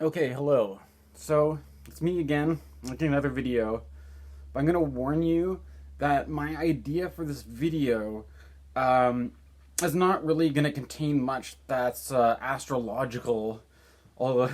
Okay, hello. So, it's me again, making another video. But I'm gonna warn you that my idea for this video um, is not really gonna contain much that's astrological. Although,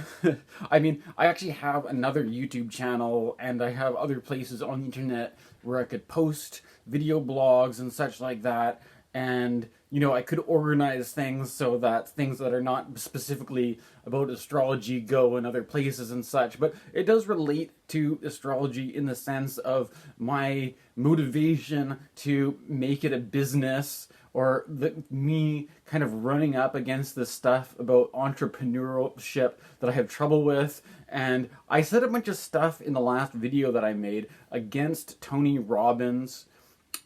I mean, I actually have another YouTube channel and I have other places on the internet where I could post video blogs and such like that. And, I could organize things so that things that are not specifically about astrology go in other places and such. But it does relate to astrology in the sense of my motivation to make it a business, or me kind of running up against this stuff about entrepreneurship that I have trouble with. And I said a bunch of stuff in the last video that I made against Tony Robbins,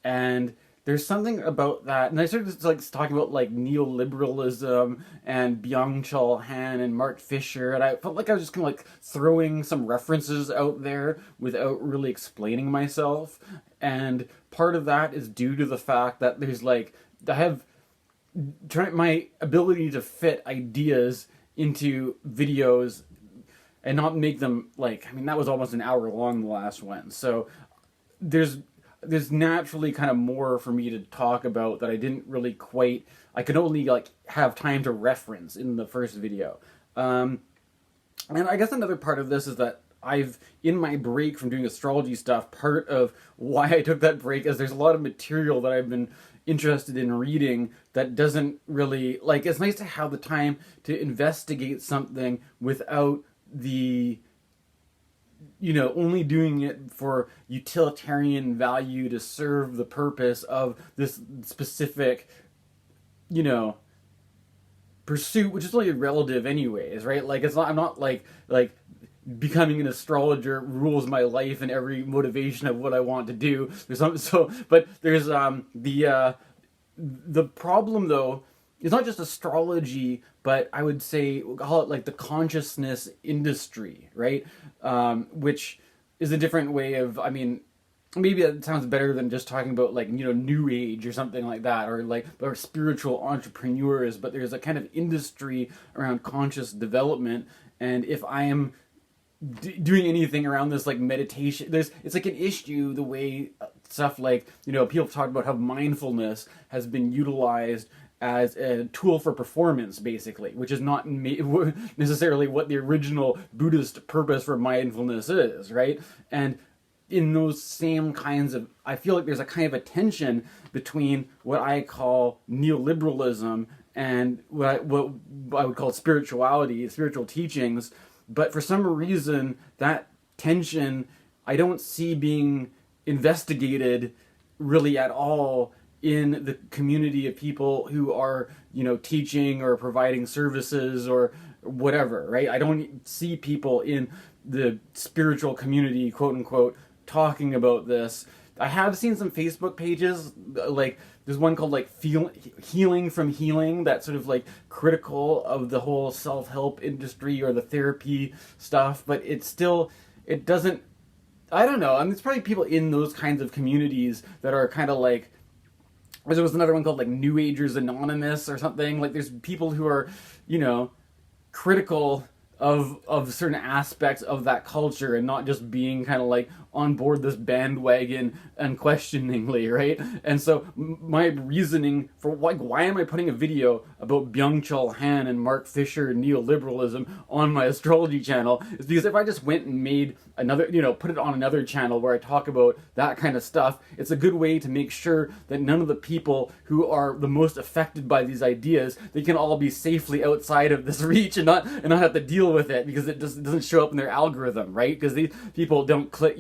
and there's something about that, and I started talking about neoliberalism and Byung Chul Han and Mark Fisher, and I felt like I was just kind of throwing some references out there without really explaining myself. And part of that is due to the fact that I have my ability to fit ideas into videos and not make them that was almost an hour long, the last one. So there's naturally kind of more for me to talk about that I didn't really quite. I could only have time to reference in the first video. And I guess another part of this is that in my break from doing astrology stuff, part of why I took that break is there's a lot of material that I've been interested in reading that doesn't really, it's nice to have the time to investigate something without the only doing it for utilitarian value to serve the purpose of this specific, pursuit, which is really relative anyways, right? I'm not becoming an astrologer rules my life and every motivation of what I want to do. But there's the problem though. It's not just astrology, but I would say we'll call it the consciousness industry, right? Which is a different way of, maybe that sounds better than just talking about new age or something like that, or spiritual entrepreneurs. But there's a kind of industry around conscious development, and if I am doing anything around this meditation, it's an issue the way stuff people talk about how mindfulness has been utilized as a tool for performance, basically, which is not necessarily what the original Buddhist purpose for mindfulness is, right? And in those same kinds of, I feel like there's a kind of a tension between what I call neoliberalism and what I would call spirituality, spiritual teachings. But for some reason, that tension I don't see being investigated really at all in the community of people who are, teaching or providing services or whatever, right? I don't see people in the spiritual community, quote unquote, talking about this. I have seen some Facebook pages, there's one called Healing from Healing, that's sort of critical of the whole self-help industry or the therapy stuff, but it doesn't, I don't know. It's probably people in those kinds of communities that are kind of there was another one called New Agers Anonymous or something. There's people who are, critical of certain aspects of that culture and not just being kind of on board this bandwagon unquestioningly, right? And so my reasoning for why am I putting a video about Byung Chul Han and Mark Fisher and neoliberalism on my astrology channel is because if I just went and made another, put it on another channel where I talk about that kind of stuff, it's a good way to make sure that none of the people who are the most affected by these ideas, they can all be safely outside of this reach and not have to deal with it because it doesn't show up in their algorithm, right? Because these people don't click,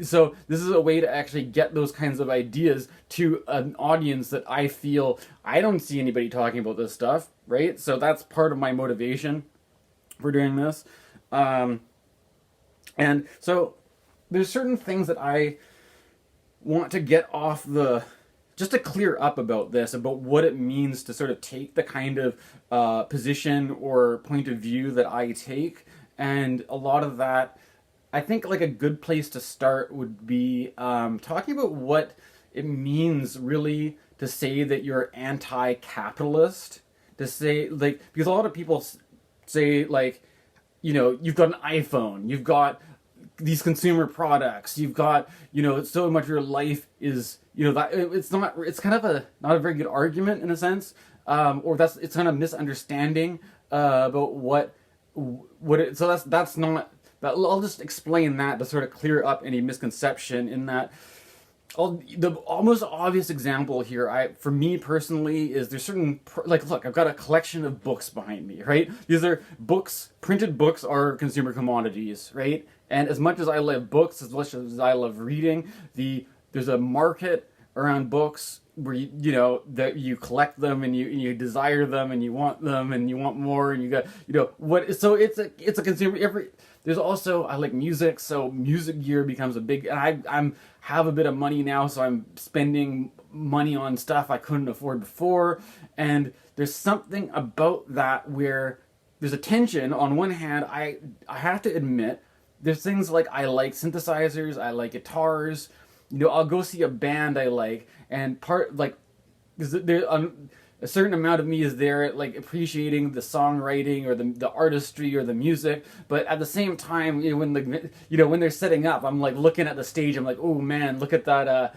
So this is a way to actually get those kinds of ideas to an audience that I feel I don't see anybody talking about this stuff, right? So that's part of my motivation for doing this. And so there's certain things that I want to get off just to clear up about this, about what it means to sort of take the kind of position or point of view that I take. And a lot of that, I think a good place to start would be talking about what it means really to say that you're anti-capitalist. To say, because a lot of people say, you've got an iPhone, you've got these consumer products, you've got, so much of your life is, that it's kind of not a very good argument in a sense, or it's kind of misunderstanding about that's not that. I'll just explain that to sort of clear up any misconception in that. The almost obvious example here, for me personally, is there's certain, look, I've got a collection of books behind me, right? These are books, printed books are consumer commodities, right? And as much as I love books, as much as I love reading, there's a market around books where that you collect them and you desire them and you want them and you want more and you got so it's a consumer. There's also, I like music, so music gear becomes a big, and I'm have a bit of money now, so I'm spending money on stuff I couldn't afford before, and there's something about that where there's a tension. On one hand, I have to admit, there's things like I like synthesizers, I like guitars, I'll go see a band I like, and a certain amount of me is there, like, appreciating the songwriting or the artistry or the music, but at the same time, when they're setting up, I'm like looking at the stage, I'm like, oh man, look at that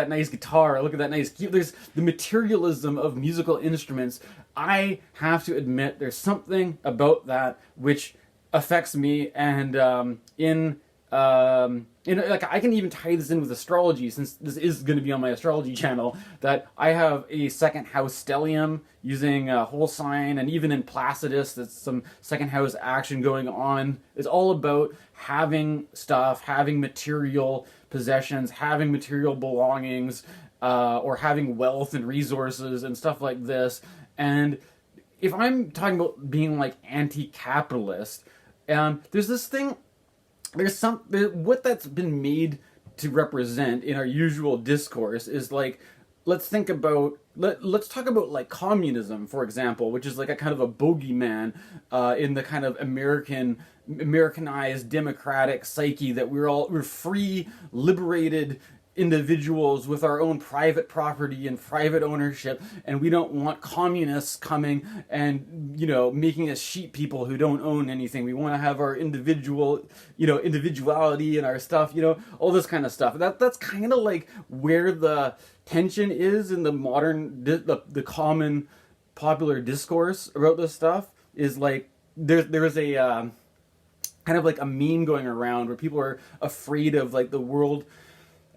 nice guitar, look at that nice key. There's the materialism of musical instruments. I have to admit, there's something about that which affects me, and I can even tie this in with astrology, since this is going to be on my astrology channel, that I have a second house stellium using whole sign, and even in Placidus, there's some second house action going on. It's all about having stuff, having material possessions, having material belongings, or having wealth and resources and stuff like this. And if I'm talking about being like anti-capitalist, there's this thing. What that's been made to represent in our usual discourse is like, let's talk about like communism, for example, which is like a kind of a bogeyman in the kind of Americanized democratic psyche, that we're free, liberated individuals with our own private property and private ownership, and we don't want communists coming and making us sheep people who don't own anything. We want to have our individuality and our stuff, all this kind of stuff. That's kind of like where the tension is in the modern the common popular discourse about this stuff. Is like there's a kind of like a meme going around where people are afraid of, like, the World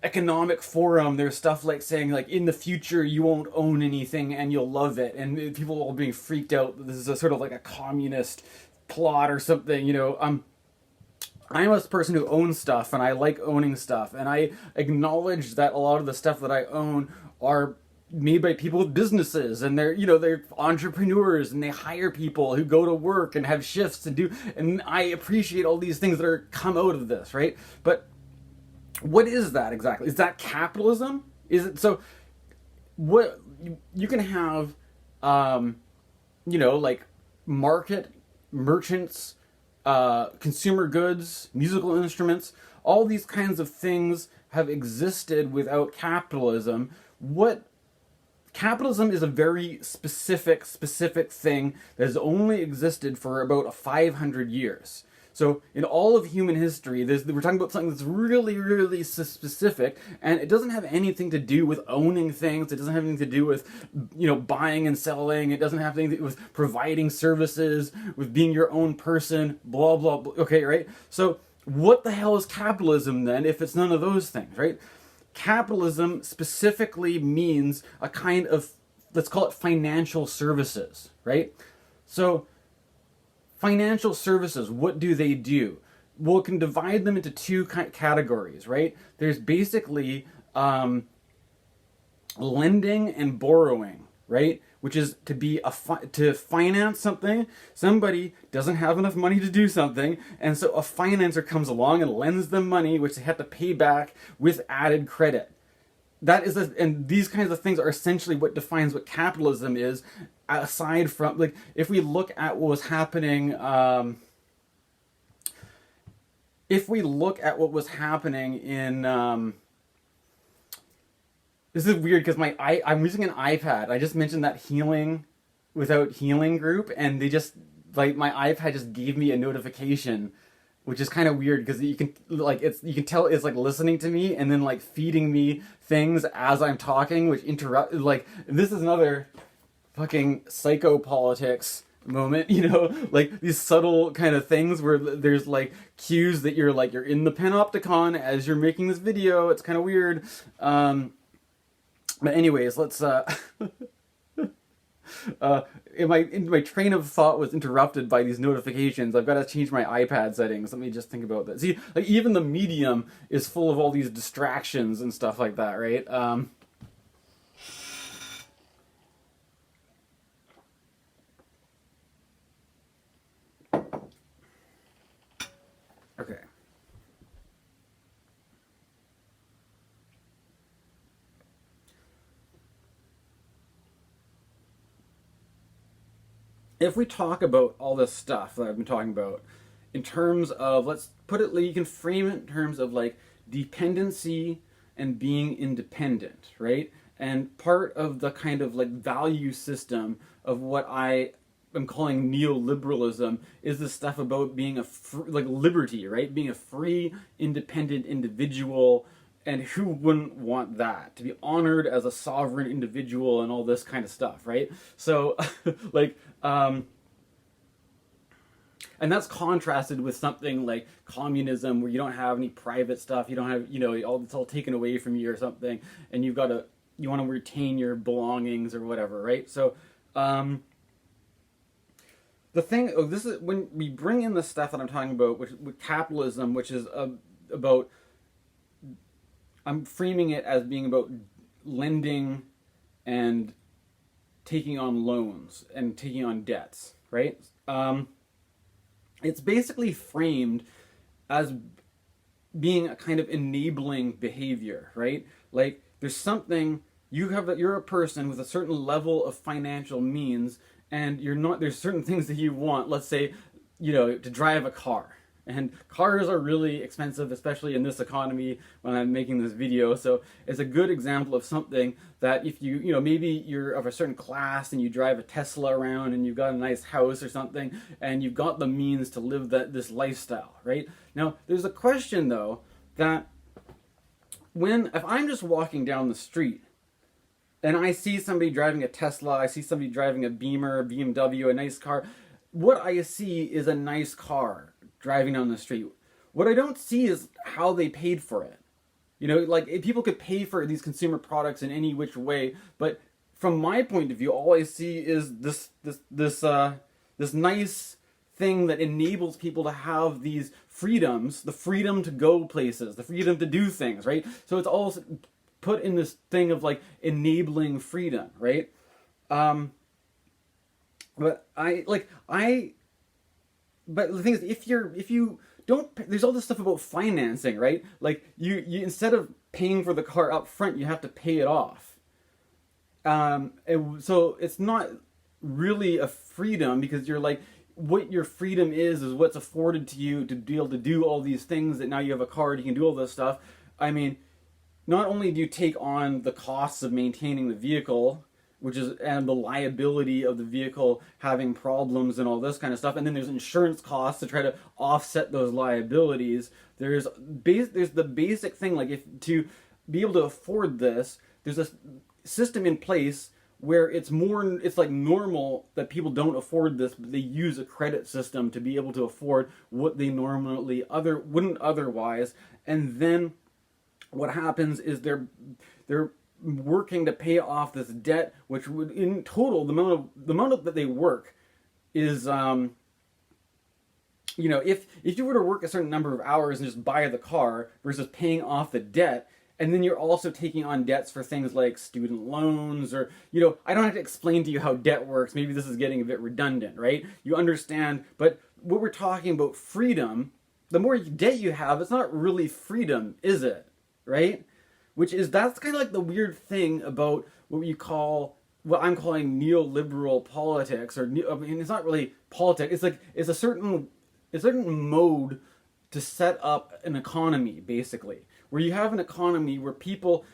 Economic Forum. There's stuff like saying, like, in the future you won't own anything and you'll love it, and people all being freaked out that this is a sort of like a communist plot or something. I'm a person who owns stuff, and I like owning stuff, and I acknowledge that a lot of the stuff that I own are made by people with businesses, and they're entrepreneurs, and they hire people who go to work and have shifts and I appreciate all these things that are come out of this, right? But what is that exactly? Is that capitalism? Is it so? What you can have, like market merchants, consumer goods, musical instruments, all these kinds of things have existed without capitalism. What capitalism is a very specific thing that has only existed for about 500 years. So in all of human history, we're talking about something that's really, really specific, and it doesn't have anything to do with owning things. It doesn't have anything to do with, buying and selling. It doesn't have anything to do with providing services, with being your own person, blah, blah, blah. Okay, right? So what the hell is capitalism then, if it's none of those things, right? Capitalism specifically means a kind of, let's call it financial services, right? So financial services, what do they do? Well, it can divide them into two categories, right? There's basically lending and borrowing, right? Which is to finance something. Somebody doesn't have enough money to do something, and so a financer comes along and lends them money, which they have to pay back with added credit. And these kinds of things are essentially what defines what capitalism is. Aside from, like, if we look at what was happening, in this is weird because I'm using an iPad. I just mentioned that healing without healing group, and like my iPad just gave me a notification, which is kind of weird because you can like you can tell it's like listening to me and then like feeding me things as I'm talking, which interrupt like this is another fucking psychopolitics moment, you know, like these subtle kind of things where there's like cues that you're in the panopticon as you're making this video. It's kind of weird. But anyways, let's my train of thought was interrupted by these notifications. I've got to change my iPad settings. Let me just think about that. See, like even the medium is full of all these distractions and stuff like that, right? Okay. If we talk about all this stuff that I've been talking about in terms of, let's put it, you can frame it in terms of like dependency and being independent, right? And part of the kind of like value system of what I am calling neoliberalism is this stuff about being like liberty, right? Being a free, independent individual. And who wouldn't want that? To be honored as a sovereign individual and all this kind of stuff, right? So, like, and that's contrasted with something like communism, where you don't have any private stuff, you don't have, you know, it's all taken away from you or something, and you want to retain your belongings or whatever, right? So, the thing, this is when we bring in the stuff that I'm talking about, which with capitalism, which is about. I'm framing it as being about lending and taking on loans and taking on debts, right? It's basically framed as being a kind of enabling behavior, right? Like there's something you're a person with a certain level of financial means, and there's certain things that you want. Let's say, you know, to drive a car. And cars are really expensive, especially in this economy when I'm making this video. So it's a good example of something that if you know, maybe you're of a certain class and you drive a Tesla around and you've got a nice house or something and you've got the means to live this lifestyle, right? Now, there's a question though that if I'm just walking down the street and I see somebody driving a Tesla, I see somebody driving a Beamer, a BMW, a nice car, what I see is a nice car driving down the street. What I don't see is how they paid for it. You know, like if people could pay for these consumer products in any which way, but from my point of view, all I see is this nice thing that enables people to have these freedoms, the freedom to go places, the freedom to do things, right? So it's all put in this thing of like enabling freedom, right? But the thing is, if you don't, there's all this stuff about financing, right? Like you instead of paying for the car up front, you have to pay it off. So it's not really a freedom, because you're like, what your freedom is what's afforded to you to be able to do all these things, that now you have a car, you can do all this stuff. I mean, not only do you take on the costs of maintaining the vehicle, and the liability of the vehicle having problems and all this kind of stuff, and then there's insurance costs to try to offset those liabilities. There's the basic thing, like if to be able to afford this, there's a system in place where it's like normal that people don't afford this, but they use a credit system to be able to afford what they normally wouldn't otherwise. And then what happens is they're working to pay off this debt, which would, in total, the amount that they work is, you know, if you were to work a certain number of hours and just buy the car versus paying off the debt, and then you're also taking on debts for things like student loans, or, you know, I don't have to explain to you how debt works. Maybe this is getting a bit redundant, right? You understand, but what we're talking about freedom, the more debt you have, it's not really freedom, is it? Right? That's kind of like the weird thing about what I'm calling neoliberal politics, I mean, it's not really politics. It's like, it's a certain mode to set up an economy, basically, where you have an economy where people,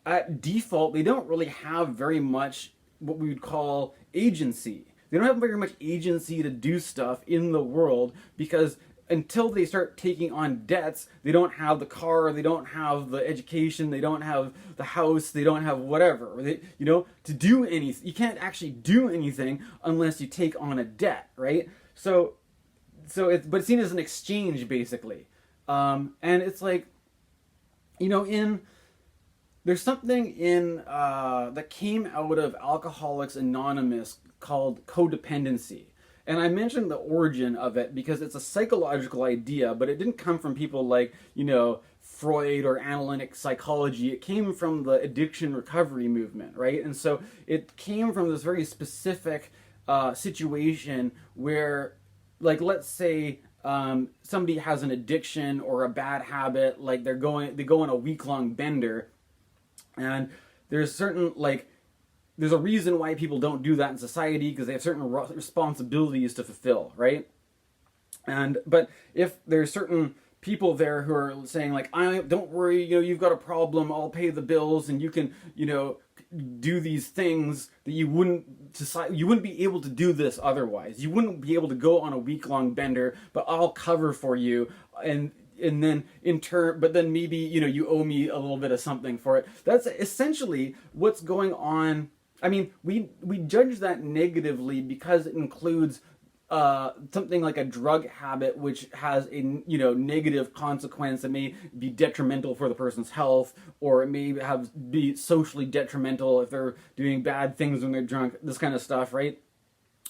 at default, they don't really have very much what we would call agency. they don't have very much agency to do stuff in the world, because until they start taking on debts, they don't have the car, they don't have the education, they don't have the house, they don't have whatever. To do anything, you can't actually do anything unless you take on a debt, right? So it's seen as an exchange, basically. And it's like, there's something that came out of Alcoholics Anonymous called codependency. And I mentioned the origin of it because it's a psychological idea, but it didn't come from people like, Freud or analytic psychology. It came from the addiction recovery movement, right? And so it came from this very specific situation where, like, let's say somebody has an addiction or a bad habit, like they go on a week-long bender, and there's a reason why people don't do that in society, because they have certain responsibilities to fulfill, right? But if there's certain people there who are saying, like, don't worry, you've got a problem, I'll pay the bills, and you can, do these things that you wouldn't be able to do this otherwise. You wouldn't be able to go on a week-long bender, but I'll cover for you, and then in turn, but then maybe, you owe me a little bit of something for it. That's essentially what's going on. I mean, we judge that negatively because it includes something like a drug habit, which has a negative consequence that may be detrimental for the person's health, or it may be socially detrimental if they're doing bad things when they're drunk. This kind of stuff, right?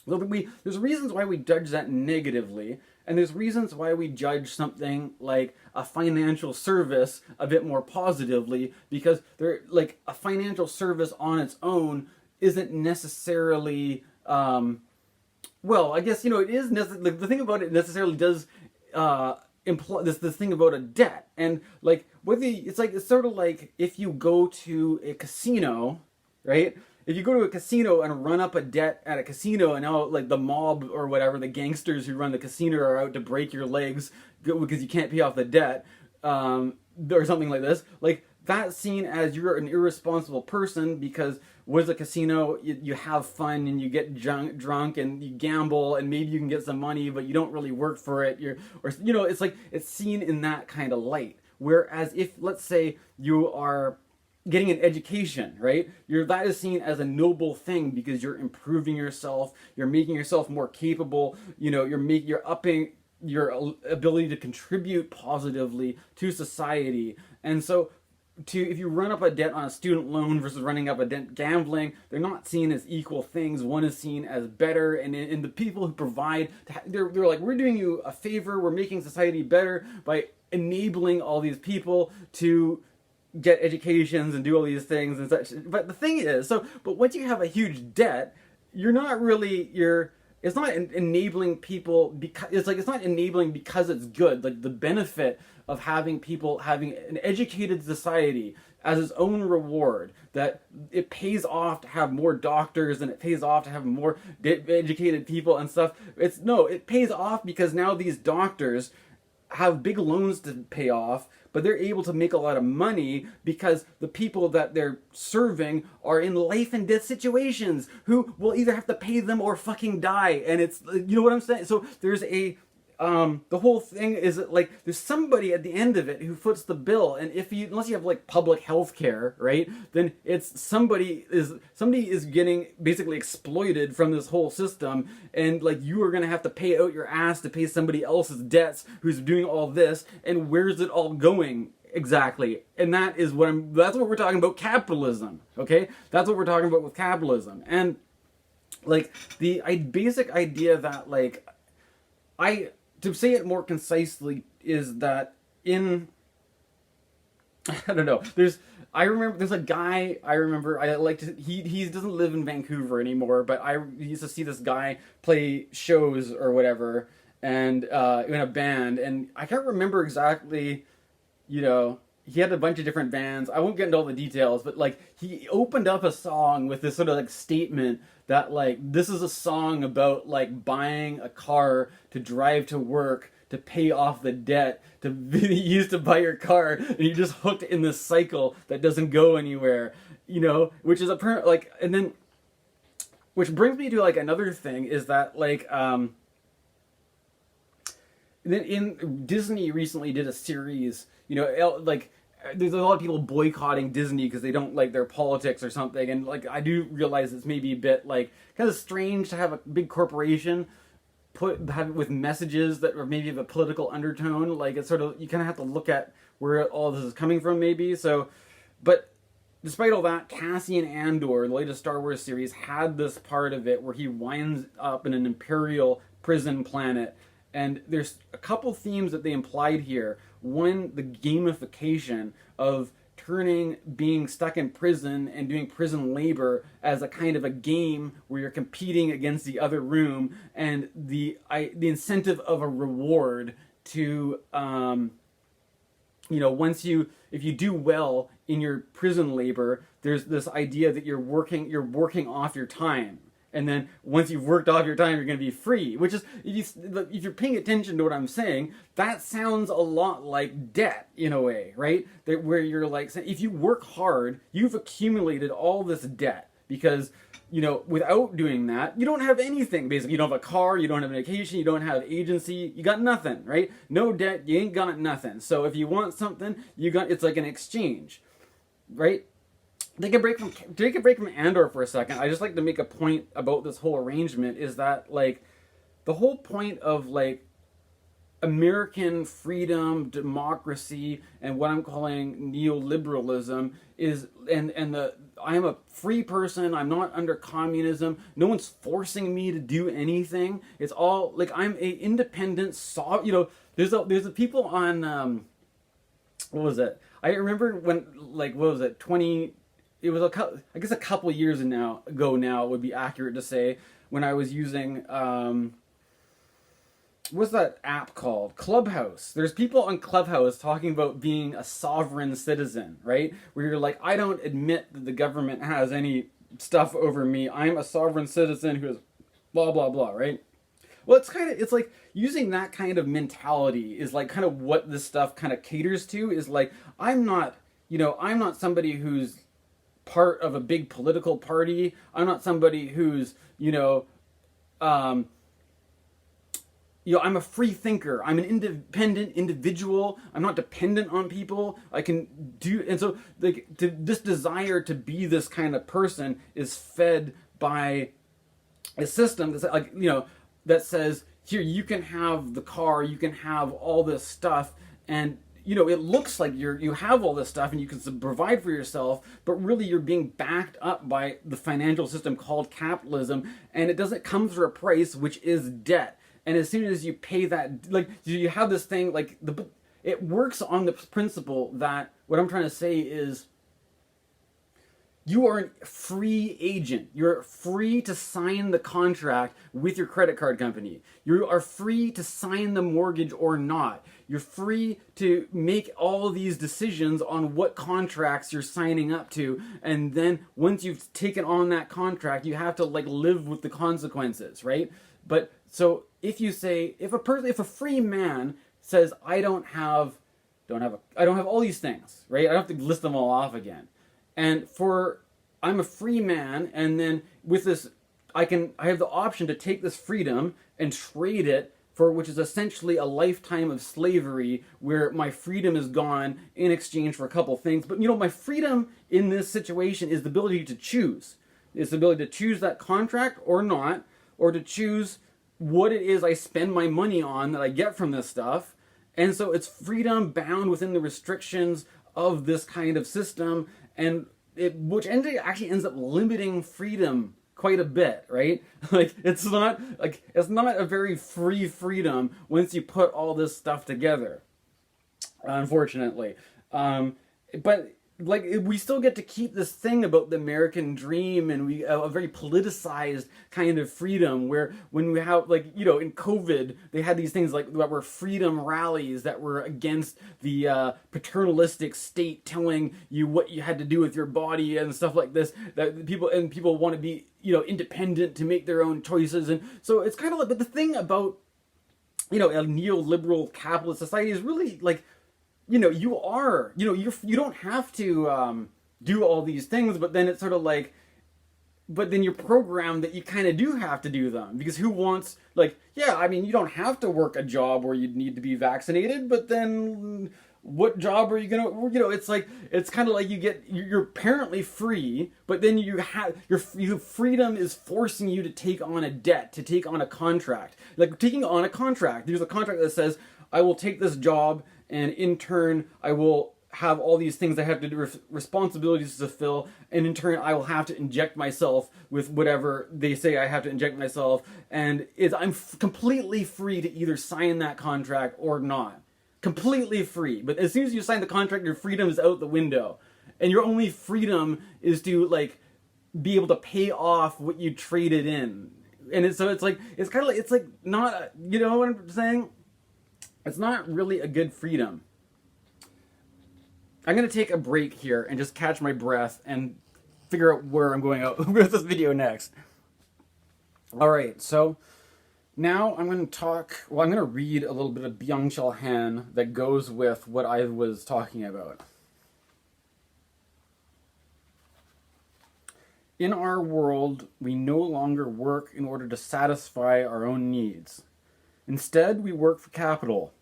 So there's reasons why we judge that negatively, and there's reasons why we judge something like a financial service a bit more positively, because a financial service on its own isn't necessarily, well, I guess, it is the thing about it necessarily does imply this thing about a debt. And it's sort of like if you go to a casino, right? If you go to a casino and run up a debt at a casino, and now the mob or whatever, the gangsters who run the casino are out to break your legs because you can't pay off the debt, or something like this, that's seen as you're an irresponsible person, because with a casino, you have fun and you get drunk and you gamble, and maybe you can get some money, but you don't really work for it. It's seen in that kind of light. Whereas if, let's say, you are getting an education, right? That is seen as a noble thing because you're improving yourself, you're making yourself more capable, you're upping your ability to contribute positively to society. And so if you run up a debt on a student loan versus running up a debt gambling, they're not seen as equal things. One is seen as better, and the people who provide, they're like, we're doing you a favor, we're making society better by enabling all these people to get educations and do all these things and such. But the thing is, but once you have a huge debt, it's not enabling people because it's not enabling because it's good. Like, the benefit of having an educated society as its own reward, that it pays off to have more doctors and it pays off to have more educated people and stuff. It pays off because now these doctors have big loans to pay off, but they're able to make a lot of money because the people that they're serving are in life and death situations who will either have to pay them or fucking die. And it's, you know what I'm saying? So there's the whole thing is that, there's somebody at the end of it who foots the bill, and unless you have public health care, right, then it's somebody is getting basically exploited from this whole system, and you are going to have to pay out your ass to pay somebody else's debts who's doing all this. And where's it all going exactly? And that's what we're talking about, capitalism. Okay, that's what we're talking about with capitalism. And the basic idea that to say it more concisely is that I don't know, there's a guy he doesn't live in Vancouver anymore, but I used to see this guy play shows or whatever, and in a band, and I can't remember exactly, he had a bunch of different bands. I won't get into all the details, but he opened up a song with this sort of statement that this is a song about buying a car to drive to work to pay off the debt to be used to buy your car, and you're just hooked in this cycle that doesn't go anywhere, which is and then which brings me to like another thing is that like in Disney recently did a series, you know, like there's a lot of people boycotting Disney because they don't like their politics or something, and like I do realize it's maybe a bit like kind of strange to have a big corporation have it with messages that are maybe have a political undertone. Like it's sort of, you kind of have to look at where all this is coming from, maybe. So, but despite all that, Cassian Andor, the latest Star Wars series, had this part of it where he winds up in an imperial prison planet. And there's a couple themes that they implied here. One, the gamification of turning being stuck in prison and doing prison labor as a kind of a game where you're competing against the other room, and the incentive of a reward to you know, if you do well in your prison labor, there's this idea that you're working off your time. And then once you've worked off your time, you're going to be free. Which is, if you're paying attention to what I'm saying, that sounds a lot like debt in a way, right? That where you're like, if you work hard, you've accumulated all this debt because, you know, without doing that, you don't have anything. Basically, you don't have a car, you don't have a vacation, you don't have agency, you got nothing, right? No debt, you ain't got nothing. So if you want something, it's like an exchange, right? Take a break from Andor for a second. I just like to make a point about this whole arrangement is that like the whole point of like American freedom, democracy, and what I'm calling neoliberalism is I am a free person. I'm not under communism. No one's forcing me to do anything. It's all like I'm a independent you know, there's a people on what was it? I remember when like what was it? It was I guess a couple years ago now would be accurate to say, when I was using what's that app called? Clubhouse. There's people on Clubhouse talking about being a sovereign citizen, right? Where you're like, I don't admit that the government has any stuff over me. I'm a sovereign citizen who is blah blah blah, right? Well, it's like using that kind of mentality is like kind of what this stuff kind of caters to, is like I'm not somebody who's part of a big political party. I'm not somebody who's, I'm a free thinker. I'm an independent individual. I'm not dependent on people. I can do, and so like this desire to be this kind of person is fed by a system that's like, that says, here, you can have the car, you can have all this stuff, and it looks like you have all this stuff and you can provide for yourself, but really you're being backed up by the financial system called capitalism, and it doesn't come through a price, which is debt. And as soon as you pay that, like, you have this thing, like, it works on the principle that, what I'm trying to say is, you are a free agent. You're free to sign the contract with your credit card company. You are free to sign the mortgage or not. You're free to make all of these decisions on what contracts you're signing up to. And then once you've taken on that contract, you have to like live with the consequences, right? But so if you say, if a free man says, I don't have all these things, right? I don't have to list them all off again. And I'm a free man, and then with this, I have the option to take this freedom and trade it for, which is essentially a lifetime of slavery, where my freedom is gone in exchange for a couple things. But my freedom in this situation is the ability to choose. It's the ability to choose that contract or not, or to choose what it is I spend my money on that I get from this stuff. And so it's freedom bound within the restrictions of this kind of system, and which actually ends up limiting freedom quite a bit, right? Like it's not a very free freedom once you put all this stuff together, unfortunately. But like we still get to keep this thing about the American dream, and we a very politicized kind of freedom, where when we have in COVID they had these things like that were freedom rallies that were against the paternalistic state telling you what you had to do with your body and stuff like this, that people want to be independent to make their own choices. And so it's kind of like, but the thing about a neoliberal capitalist society is really like, you don't have to do all these things, but then it's sort of like, but then you're programmed that you kind of do have to do them, because who wants, like, yeah, I mean, you don't have to work a job where you need to be vaccinated, but then what job are you gonna, it's like, it's kind of like you're apparently free, but then your freedom is forcing you to take on a debt, to take on a contract. Like taking on a contract, there's a contract that says, I will take this job, and in turn I will have all these things I have to do, responsibilities to fulfill, and in turn I will have to inject myself with whatever they say I have to inject myself, and I'm completely free to either sign that contract or not. Completely free. But as soon as you sign the contract, your freedom is out the window. And your only freedom is to, like, be able to pay off what you traded in. And so it's like, it's kind of like, it's like not, you know what I'm saying? It's not really a good freedom. I'm going to take a break here and just catch my breath and figure out where I'm going out with this video next. Alright, so now I'm going to read a little bit of Byung Chul Han that goes with what I was talking about. In our world, we no longer work in order to satisfy our own needs. Instead, we work for capital.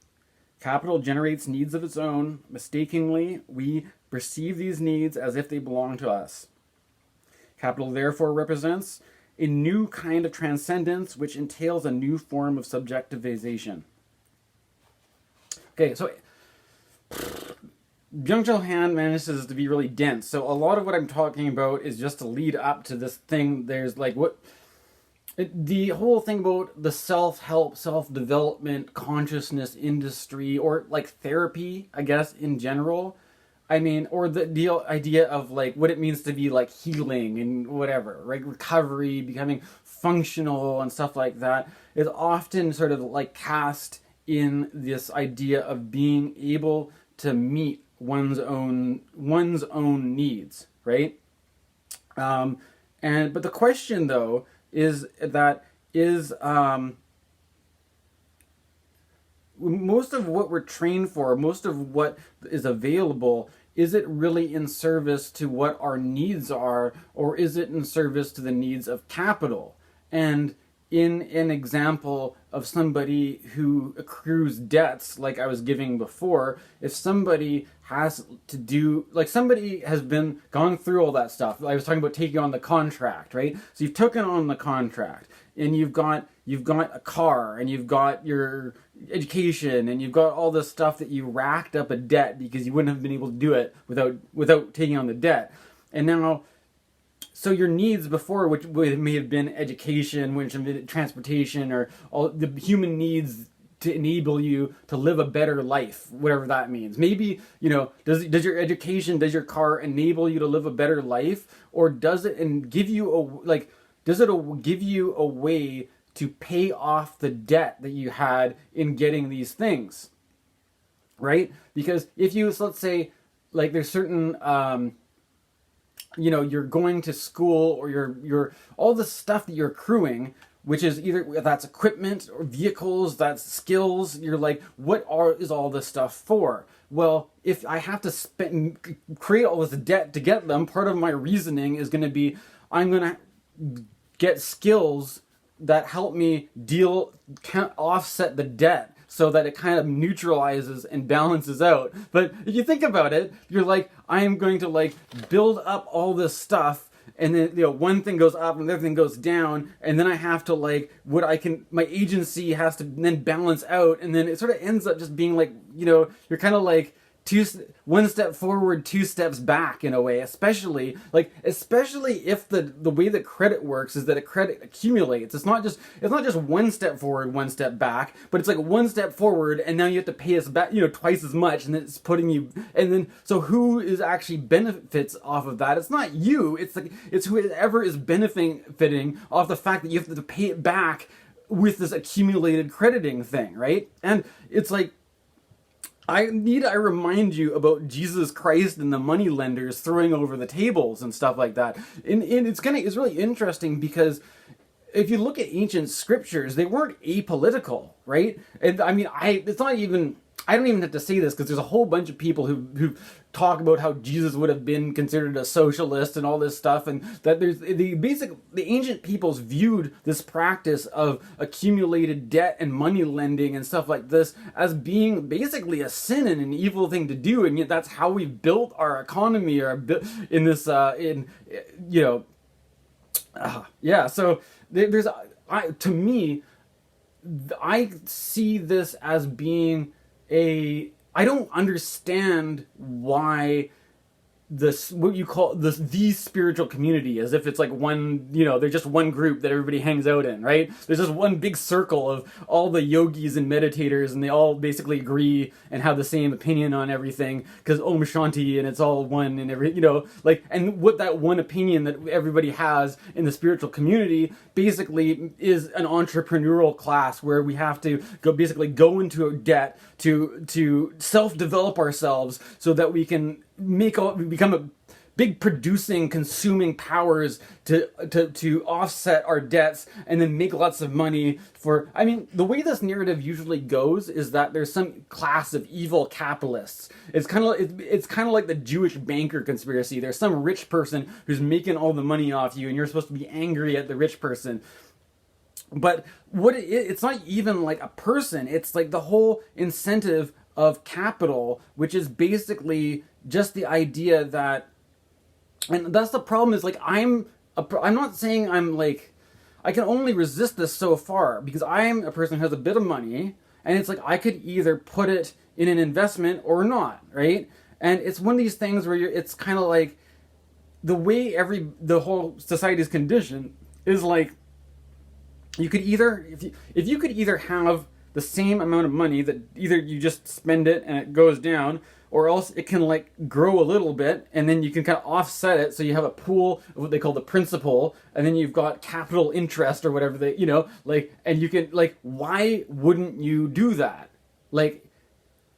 Capital generates needs of its own. Mistakenly, we perceive these needs as if they belong to us. Capital therefore represents a new kind of transcendence, which entails a new form of subjectivization. Okay, so Byung Chul Han manages to be really dense. So a lot of what I'm talking about is just to lead up to this thing. There's like the whole thing about the self-help, self-development, consciousness industry, or like therapy, I guess, in general. I mean, or the idea of like what it means to be like healing and whatever, right? Recovery, becoming functional and stuff like that is often sort of like cast in this idea of being able to meet one's own needs, right? But the question though is most of what we're trained for, most of what is available, is it really in service to what our needs are, or is it in service to the needs of capital? And in an example of somebody who accrues debts, like I was giving before, if somebody has to do, like somebody has gone through all that stuff. I was talking about taking on the contract, right? So you've taken on the contract, and you've got a car, and you've got your education, and you've got all this stuff that you racked up a debt because you wouldn't have been able to do it without taking on the debt. And now, so your needs before, which may have been education, which have been transportation, or all the human needs to enable you to live a better life, whatever that means. Maybe, does your education, does your car enable you to live a better life, or does it give you a way to pay off the debt that you had in getting these things, right? Because if you, so let's say, like there's certain, you're going to school, or you're all the stuff that you're accruing, which is either that's equipment or vehicles, that's skills. You're like, is all this stuff for? Well, if I have to create all this debt to get them, part of my reasoning is going to be, I'm going to get skills that help me offset the debt, so that it kind of neutralizes and balances out. But if you think about it, you're like, I am going to like build up all this stuff, and then one thing goes up and the other thing goes down, and then I have to like my agency has to then balance out, and then it sort of ends up just being like, you're kind of like one step forward, two steps back in a way, especially if the way that credit works is that a credit accumulates. It's not just one step forward, one step back, but it's like one step forward, and now you have to pay us back, twice as much, and then it's putting you, and then so who is actually benefits off of that? It's not you. It's whoever is benefiting off the fact that you have to pay it back with this accumulated crediting thing, right? And it's like, I remind you about Jesus Christ and the money lenders throwing over the tables and stuff like that. And it's really interesting, because if you look at ancient scriptures, they weren't apolitical, right? And I mean, I don't even have to say this because there's a whole bunch of people who talk about how Jesus would have been considered a socialist and all this stuff, and that there's the ancient peoples viewed this practice of accumulated debt and money lending and stuff like this as being basically a sin and an evil thing to do, and yet that's how we built our economy or in this yeah. So there's to me, I see this as being I don't understand why this, what you call this, the spiritual community, as if it's like one, there's just one group that everybody hangs out in, right? There's just one big circle of all the yogis and meditators, and they all basically agree and have the same opinion on everything because Om Shanti, and it's all one, and and what that one opinion that everybody has in the spiritual community basically is an entrepreneurial class where we have to go into a debt to self-develop ourselves so that we can become a big producing, consuming powers to offset our debts and then make lots of money for. I mean, the way this narrative usually goes is that there's some class of evil capitalists. It's kind of like the Jewish banker conspiracy. There's some rich person who's making all the money off you, and you're supposed to be angry at the rich person. But it's not even like a person. It's like the whole incentive of capital, which is basically just the idea that, and that's the problem, is like I'm not saying I'm like, I can only resist this so far because I'm a person who has a bit of money, and it's like I could either put it in an investment or not, right? And it's one of these things where it's kind of like the way the whole society is conditioned is like, you could either, if you could either have the same amount of money that either you just spend it and it goes down, or else it can like grow a little bit and then you can kind of offset it, so you have a pool of what they call the principal, and then you've got capital interest or whatever they, and you can, like, why wouldn't you do that? Like,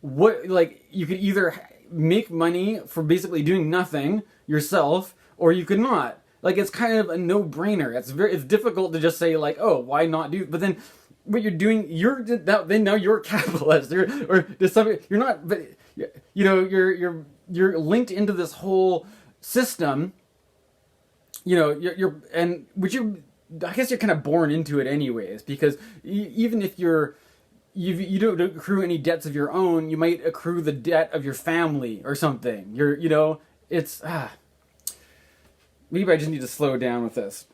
what, like, you could either make money for basically doing nothing yourself, or you could not. Like, it's kind of a no-brainer. It's difficult to just say, like, oh, why not do? But then what you're doing, then now you're a capitalist, you're not. But you're linked into this whole system. I guess you're kind of born into it anyways, because even if you don't accrue any debts of your own, you might accrue the debt of your family or something. Maybe I just need to slow down with this.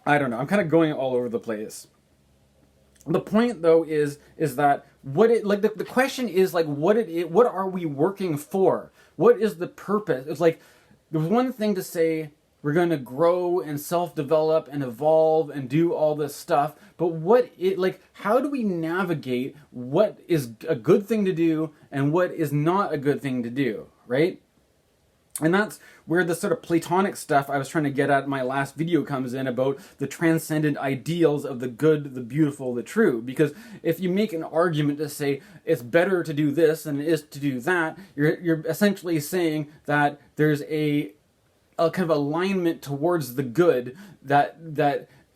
I don't know. I'm kind of going all over the place. The point, though, is that the question is, like, what are we working for? What is the purpose? It's like, there's one thing to say we're going to grow and self-develop and evolve and do all this stuff, but how do we navigate what is a good thing to do and what is not a good thing to do, right? And that's where the sort of platonic stuff I was trying to get at in my last video comes in, about the transcendent ideals of the good, the beautiful, the true. Because if you make an argument to say it's better to do this than it is to do that, you're essentially saying that there's a kind of alignment towards the good that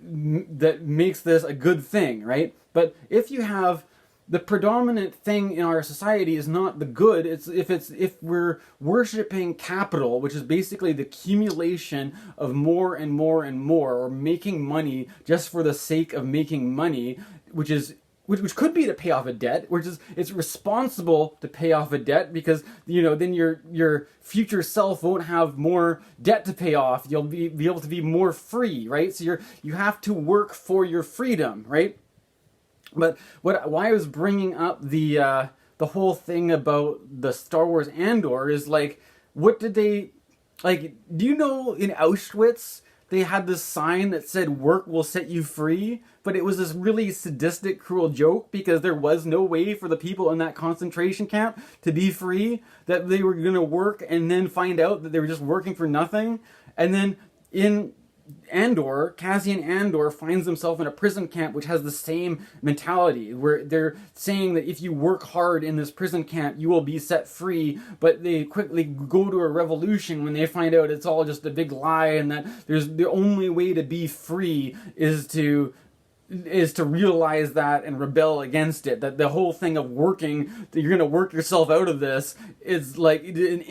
makes this a good thing, right? But if you have the predominant thing in our society is not the good. If we're worshiping capital, which is basically the accumulation of more and more and more, or making money just for the sake of making money, which could be to pay off a debt, it's responsible to pay off a debt, because then your future self won't have more debt to pay off. You'll be able to be more free, right? So you have to work for your freedom, right? But why I was bringing up the whole thing about the Star Wars Andor is, like, what did they, like, do you know in Auschwitz they had this sign that said "work will set you free"? But it was this really sadistic, cruel joke, because there was no way for the people in that concentration camp to be free, that they were going to work and then find out that they were just working for nothing. And then in Andor, Cassian Andor finds himself in a prison camp which has the same mentality, where they're saying that if you work hard in this prison camp, you will be set free, but they quickly go to a revolution when they find out it's all just a big lie, and that there's the only way to be free is to is to realize that and rebel against it. That the whole thing of working, that you're going to work yourself out of this, is like an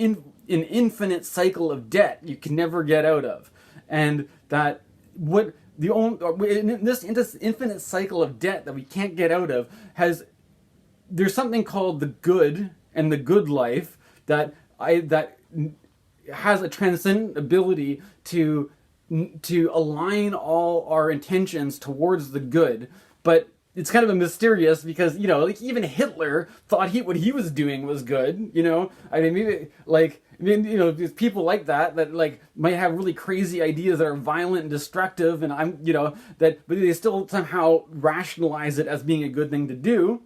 infinite cycle of debt you can never get out of. And that what the only in this infinite cycle of debt that we can't get out of there's something called the good and the good life that has a transcendent ability to align all our intentions towards the good. But it's kind of a mysterious, because, you know, like even Hitler thought what he was doing was good, you know? I mean, maybe, like, you know, there's people like that like might have really crazy ideas that are violent and destructive, and but they still somehow rationalize it as being a good thing to do.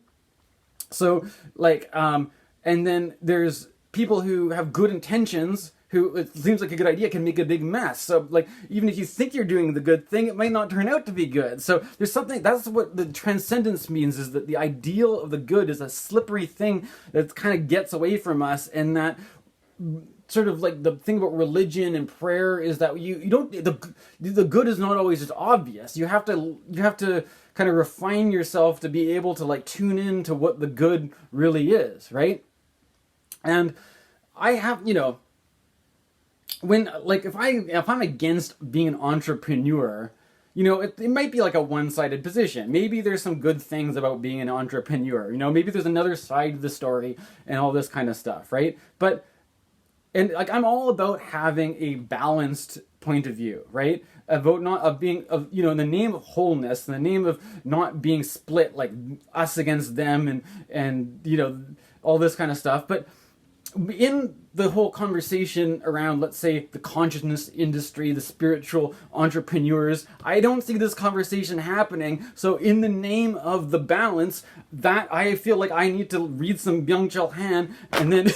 So, like, and then there's people who have good intentions, who it seems like a good idea can make a big mess. So, like, even if you think you're doing the good thing, it might not turn out to be good. So there's something, that's what the transcendence means, is that the ideal of the good is a slippery thing that kind of gets away from us, and that sort of like the thing about religion and prayer is that you don't, the good is not always just obvious. You have to kind of refine yourself to be able to like tune in to what the good really is, right? And I have, you know, when, like, if I'm against being an entrepreneur, you know, it might be like a one-sided position. Maybe there's some good things about being an entrepreneur, you know, maybe there's another side to the story and all this kind of stuff, right? And like, I'm all about having a balanced point of view, right? About you know, in the name of wholeness, in the name of not being split, like us against them, and you know, all this kind of stuff. But in the whole conversation around, let's say, the consciousness industry, the spiritual entrepreneurs, I don't see this conversation happening. So in the name of the balance, that I feel like I need to read some Byung Chul Han and then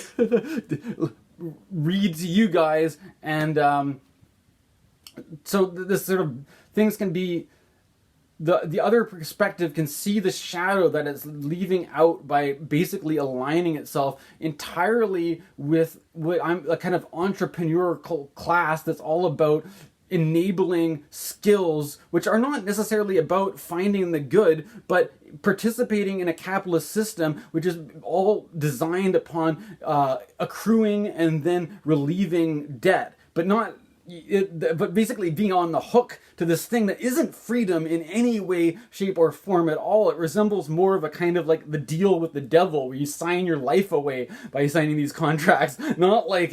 read to you guys, and so this sort of things can be, the other perspective can see the shadow that it's leaving out by basically aligning itself entirely with what I'm, a kind of entrepreneurial class that's all about enabling skills which are not necessarily about finding the good, but participating in a capitalist system which is all designed upon accruing and then relieving debt, but basically being on the hook to this thing that isn't freedom in any way, shape, or form at all. It resembles more of a kind of like the deal with the devil, where you sign your life away by signing these contracts, not like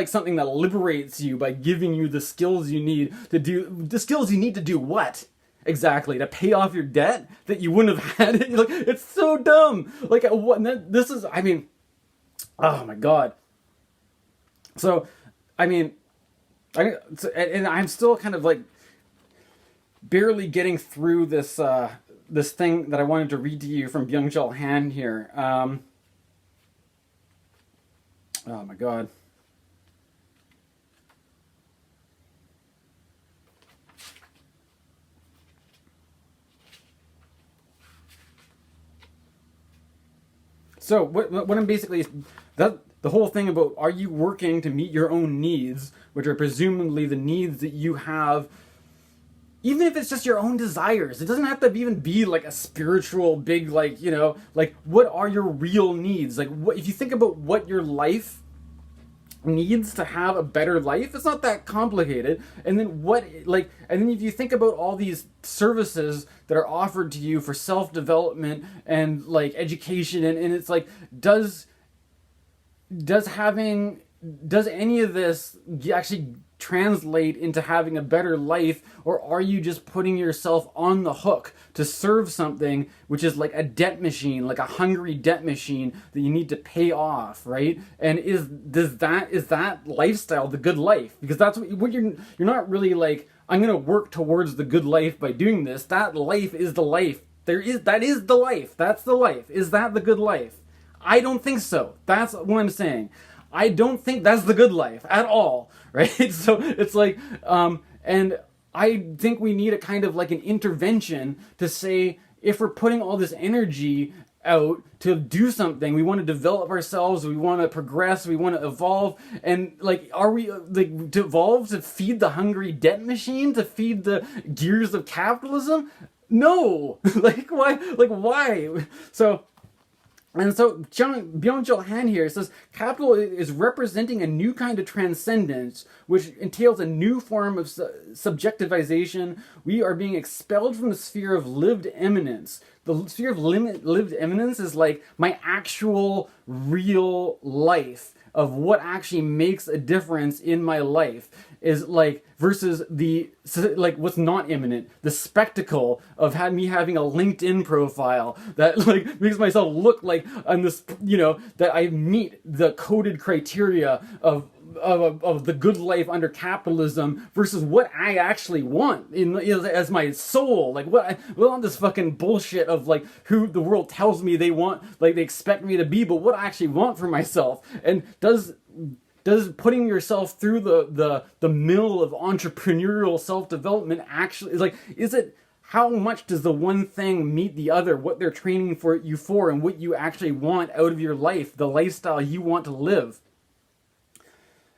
something that liberates you by giving you the skills you need to do what? Exactly, to pay off your debt that you wouldn't have had. Like, it's so dumb. Like, this is, I mean, oh my God. So, I mean, and I'm still kind of like barely getting through this this thing that I wanted to read to you from Byung Chul Han here. Oh my God. So what I'm basically, that the whole thing about, are you working to meet your own needs, which are presumably the needs that you have, even if it's just your own desires. It doesn't have to even be like a spiritual big, like, you know, like, what are your real needs? Like, what, if you think about what your life needs to have a better life, it's not that complicated. And then and then if you think about all these services that are offered to you for self-development and like education, and it's like, does any of this actually translate into having a better life, or are you just putting yourself on the hook to serve something which is like a debt machine, like a hungry debt machine that you need to pay off, right? And is that lifestyle the good life? Because that's what you're not really like, I'm going to work towards the good life by doing this. That life is the life. That is the life. That's the life. Is that the good life? I don't think so. That's what I'm saying. I don't think that's the good life at all, right? So it's like, and I think we need a kind of like an intervention to say, if we're putting all this energy out to do something, we want to develop ourselves, we want to progress, we want to evolve, and like, are we like to evolve to feed the hungry debt machine, to feed the gears of capitalism? No, like why? Like why? So. And so Byung Chul Han here says capital is representing a new kind of transcendence, which entails a new form of subjectivization. We are being expelled from the sphere of lived eminence. The sphere of lived eminence is like my actual real life of what actually makes a difference in my life is like versus the like what's not imminent, the spectacle of me having a LinkedIn profile that like makes myself look like I'm this, that I meet the coded criteria of the good life under capitalism versus what I actually want as my soul. Like all this fucking bullshit of like who the world tells me they want, like they expect me to be, but what I actually want for myself. And does putting yourself through the mill of entrepreneurial self-development actually is it, how much does the one thing meet the other, what they're training for you for, and what you actually want out of your life, the lifestyle you want to live?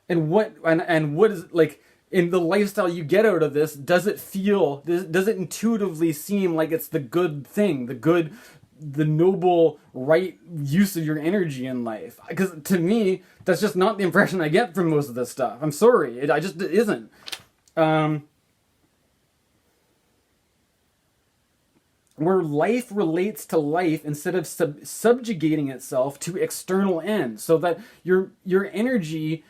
And what is like in the lifestyle you get out of this, does it intuitively seem like it's the good thing, the noble right use of your energy in life? Because to me, that's just not the impression I get from most of this stuff. I'm sorry, it isn't. Where life relates to life instead of subjugating itself to external ends, so that your energy,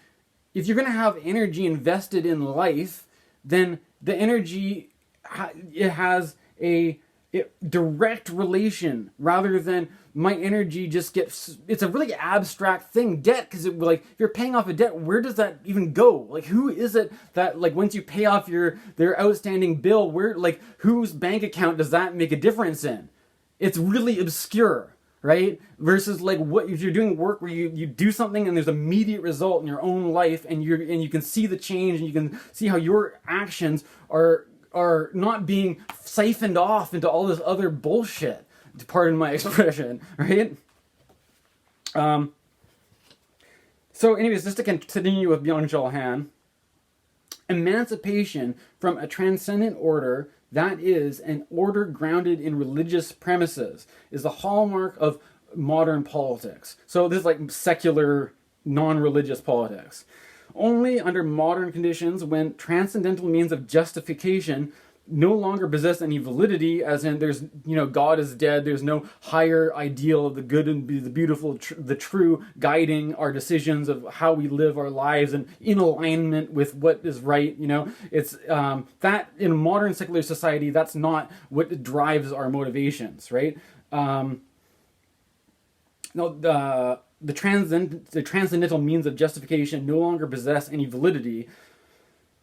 if you're going to have energy invested in life, then the energy it has a direct relation, rather than my energy just gets, it's a really abstract thing, debt, because like if you're paying off a debt, where does that even go? Like who is it that like once you pay off their outstanding bill, where like whose bank account does that make a difference in? It's really obscure, right? Versus like what if you're doing work where you do something and there's immediate result in your own life, and you can see the change, and you can see how your actions are not being siphoned off into all this other bullshit, pardon my expression, right? So anyways, just to continue with Byung Chul Han, emancipation from a transcendent order, that is, an order grounded in religious premises, is the hallmark of modern politics. So this is like secular, non-religious politics. Only under modern conditions, when transcendental means of justification no longer possess any validity, as in there's, God is dead, there's no higher ideal of the good and the beautiful, the true, guiding our decisions of how we live our lives and in alignment with what is right, it's that in a modern secular society, that's not what drives our motivations, right? The transcendental means of justification no longer possess any validity.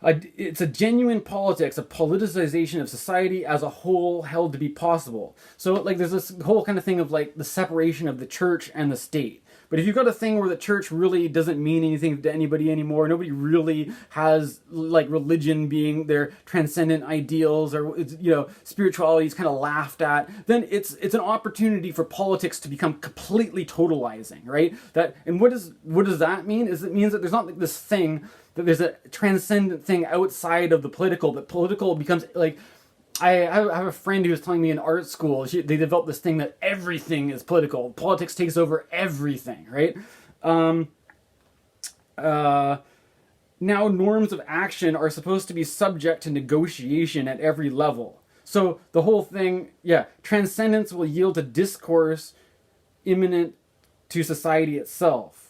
It's a genuine politics, a politicization of society as a whole held to be possible. So like there's this whole kind of thing of like the separation of the church and the state. But if you've got a thing where the church really doesn't mean anything to anybody anymore, nobody really has like religion being their transcendent ideals, or spirituality is kind of laughed at, then it's an opportunity for politics to become completely totalizing, right? And what does that mean? It means that there's not like this thing, that there's a transcendent thing outside of the political, that political becomes like, I have a friend who was telling me in art school, they developed this thing that everything is political. Politics takes over everything, right? Now norms of action are supposed to be subject to negotiation at every level. So the whole thing, transcendence will yield to discourse imminent to society itself.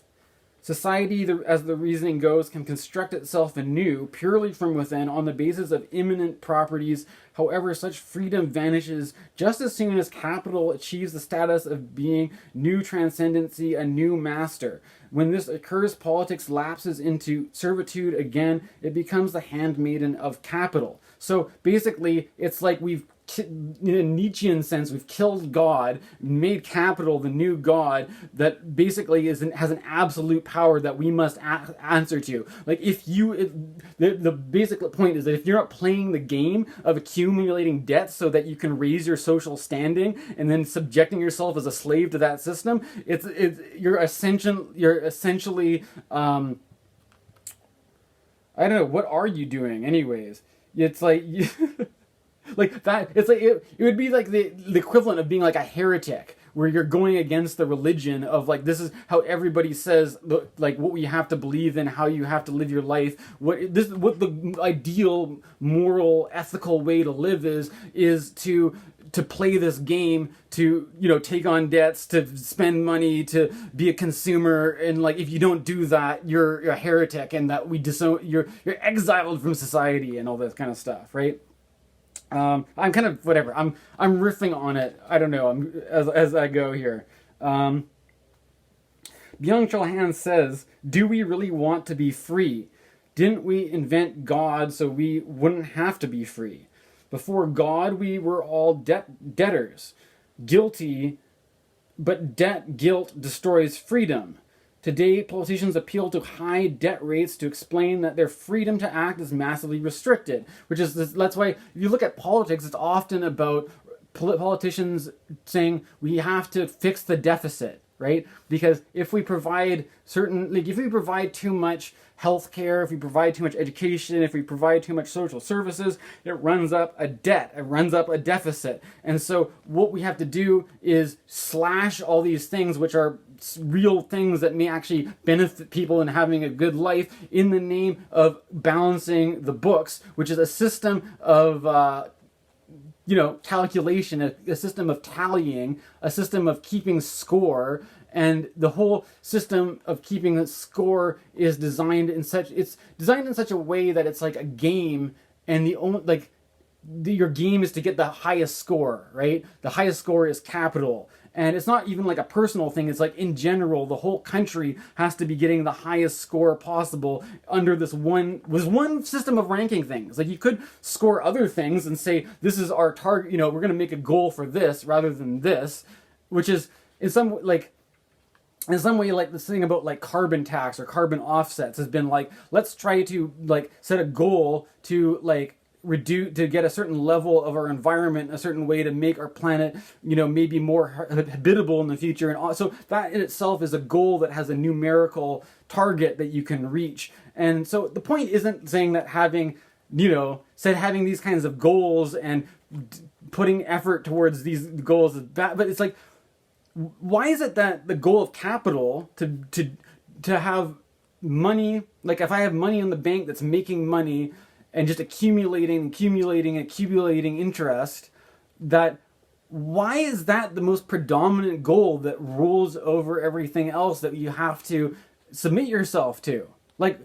Society, as the reasoning goes, can construct itself anew purely from within on the basis of immanent properties. However, such freedom vanishes just as soon as capital achieves the status of being new transcendency, a new master. When this occurs, politics lapses into servitude again. It becomes the handmaiden of capital. So basically, it's like we've, in a Nietzschean sense, we've killed God, made capital the new God that basically has an absolute power that we must answer to. Like the basic point is that if you're not playing the game of accumulating debt so that you can raise your social standing and then subjecting yourself as a slave to that system, you're essentially I don't know, what are you doing anyways? It's like Like that, it's like it would be like the equivalent of being like a heretic, where you're going against the religion of like, this is how everybody says, like, what we have to believe in, how you have to live your life, what the ideal moral ethical way to live is to play this game, to, you know, take on debts, to spend money, to be a consumer, and like, if you don't do that, you're a heretic, and that you're exiled from society, and all this kind of stuff, right? I'm kind of whatever. I'm riffing on it. I don't know. As I go here. Byung Chul Han says, "Do we really want to be free? Didn't we invent God so we wouldn't have to be free? Before God, we were all debtors, guilty, but guilt destroys freedom. Today, politicians appeal to high debt rates to explain that their freedom to act is massively restricted." That's why, if you look at politics, it's often about politicians saying we have to fix the deficit, right? Because if we provide if we provide too much healthcare, if we provide too much education, if we provide too much social services, it runs up a debt, it runs up a deficit. And so what we have to do is slash all these things, which are real things that may actually benefit people in having a good life, in the name of balancing the books, which is a system of calculation, a system of tallying, a system of keeping score. And the whole system of keeping the score is designed in such a way that it's like a game, and your game is to get the highest score, right? The highest score is capital. And it's not even like a personal thing. It's like, in general, the whole country has to be getting the highest score possible under this one system of ranking things. Like, you could score other things and say, this is our target, we're going to make a goal for this rather than this, which is in some way, like this thing about like carbon tax or carbon offsets has been like, let's try to like set a goal to like reduce, to get a certain level of our environment, a certain way to make our planet, maybe more habitable in the future. And so that in itself is a goal that has a numerical target that you can reach. And so the point isn't saying that having these kinds of goals and putting effort towards these goals is bad, but it's like, why is it that the goal of capital to have money, like if I have money in the bank that's making money and just accumulating interest, that why is that the most predominant goal that rules over everything else that you have to submit yourself to? Like,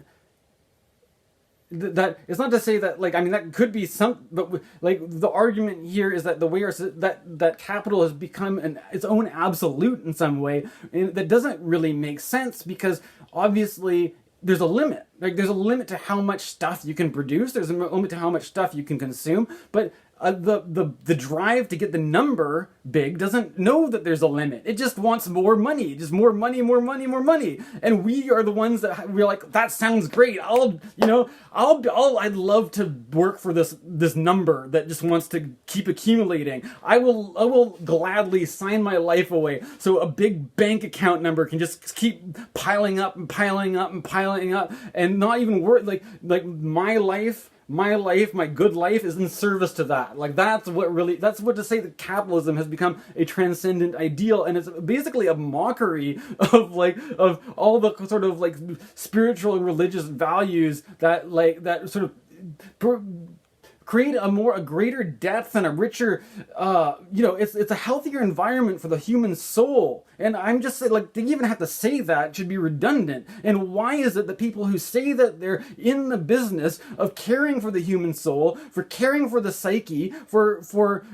that it's not to say that, like, I mean, that could be some, but like the argument here is that the way that capital has become its own absolute in some way, and that doesn't really make sense, because obviously there's a limit. Like, there's a limit to how much stuff you can produce. There's a limit to how much stuff you can consume. But the drive to get the number big doesn't know that there's a limit. It just wants more money, just more money, more money, more money. And we are the ones that we're like, that sounds great. I'd love to work for this number that just wants to keep accumulating. I will gladly sign my life away so a big bank account number can just keep piling up and piling up and piling up, and not even work like my good life is in service to that. Like, that's what to say that capitalism has become a transcendent ideal, and it's basically a mockery of all the sort of like spiritual and religious values that sort of create a greater depth and a richer, it's a healthier environment for the human soul. And I'm just saying, like, to even have to say that should be redundant. And why is it that people who say that they're in the business of caring for the human soul, for caring for the psyche, for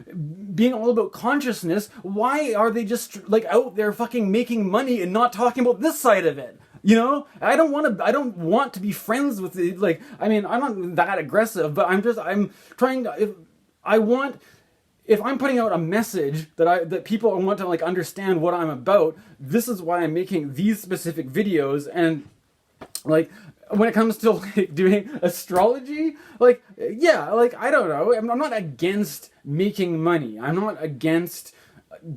being all about consciousness, why are they just like out there fucking making money and not talking about this side of it? I don't want to be friends with the, like, I mean, I'm not that aggressive, but I'm trying to, if I'm putting out a message that people want to like understand what I'm about, this is why I'm making these specific videos. And like, when it comes to like doing astrology, like, yeah, like, I don't know, I'm not against making money. I'm not against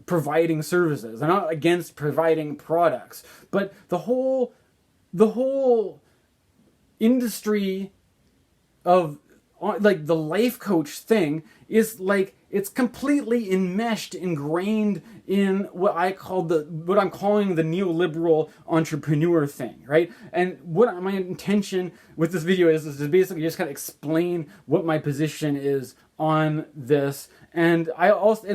providing services. I'm not against providing products, but the whole industry of like the life coach thing is like, it's completely enmeshed, ingrained in what I'm calling the neoliberal entrepreneur thing, right? And what my intention with this video is to basically just kind of explain what my position is on this. And I'd also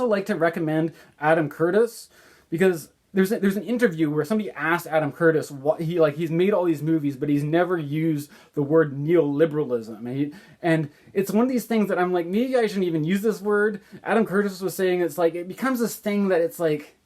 like to recommend Adam Curtis, because there's an interview where somebody asked Adam Curtis what he's made all these movies, but he's never used the word neoliberalism. And it's one of these things that I'm like, maybe I shouldn't even use this word. Adam Curtis was saying it's like, it becomes this thing that it's like,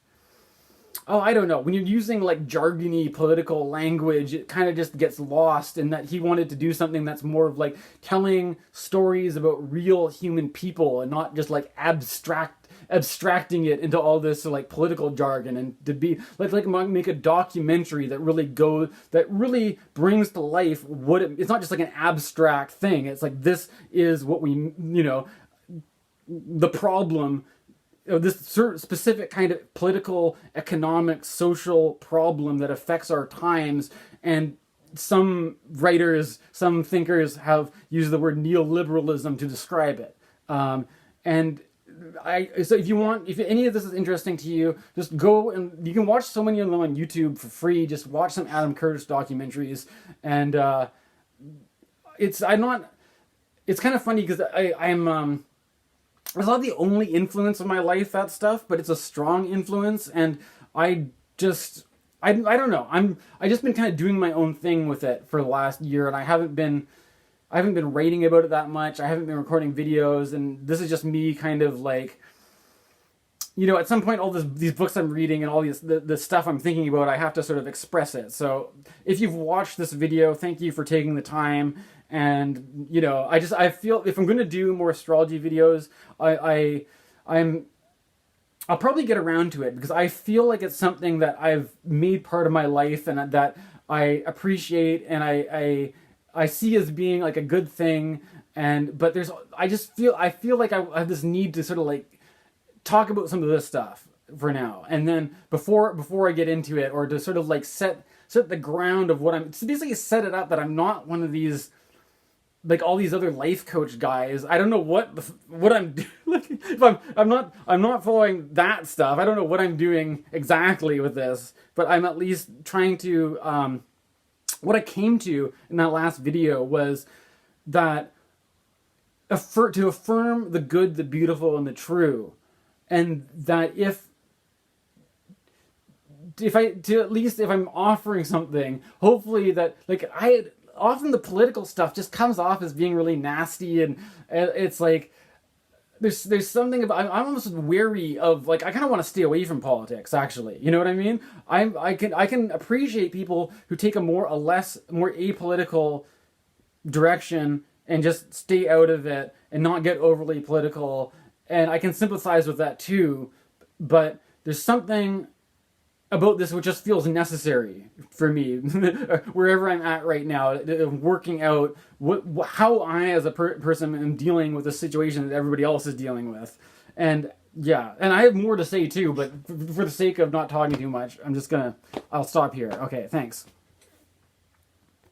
oh, I don't know. When you're using like jargony political language, it kind of just gets lost, and that he wanted to do something that's more of like telling stories about real human people and not just like abstracting it into all this like political jargon, and to be like make a documentary that really brings to life what it's not just like an abstract thing. It's like, this is what we, the problem, this specific kind of political, economic, social problem that affects our times. And some writers, some thinkers have used the word neoliberalism to describe it. So if any of this is interesting to you, just go, and you can watch so many of them on YouTube for free. Just watch some Adam Curtis documentaries, and it's kind of funny because I'm it's not the only influence of my life, that stuff, but it's a strong influence, and I don't know. I just been kind of doing my own thing with it for the last year, and I haven't been writing about it that much. I haven't been recording videos, and this is just me kind of like, at some point, all these books I'm reading and all the stuff I'm thinking about, I have to sort of express it. So if you've watched this video, thank you for taking the time. And, I feel if I'm going to do more astrology videos, I'll probably get around to it, because I feel like it's something that I've made part of my life, and that I appreciate, and I see as being like a good thing. But I feel like I have this need to sort of like talk about some of this stuff for now, and then before I get into it, or to sort of like set the ground of to basically set it up that I'm not one of these, like all these other life coach guys. I don't know what I'm doing. Like, if I'm not following that stuff, I don't know what I'm doing exactly with this, but I'm at least trying to, what I came to in that last video was that to affirm the good, the beautiful, and the true. And that if I'm offering something, hopefully that, like, often the political stuff just comes off as being really nasty, and it's like there's something about, I'm almost wary of, like, I kind of want to stay away from politics, actually. You know what I mean? I can appreciate people who take a more apolitical direction and just stay out of it and not get overly political, and I can sympathize with that too. But there's something about this which just feels necessary for me, wherever I'm at right now, working out how I as a person am dealing with the situation that everybody else is dealing with. And yeah, and I have more to say too, but for the sake of not talking too much, I'll stop here. Okay, thanks.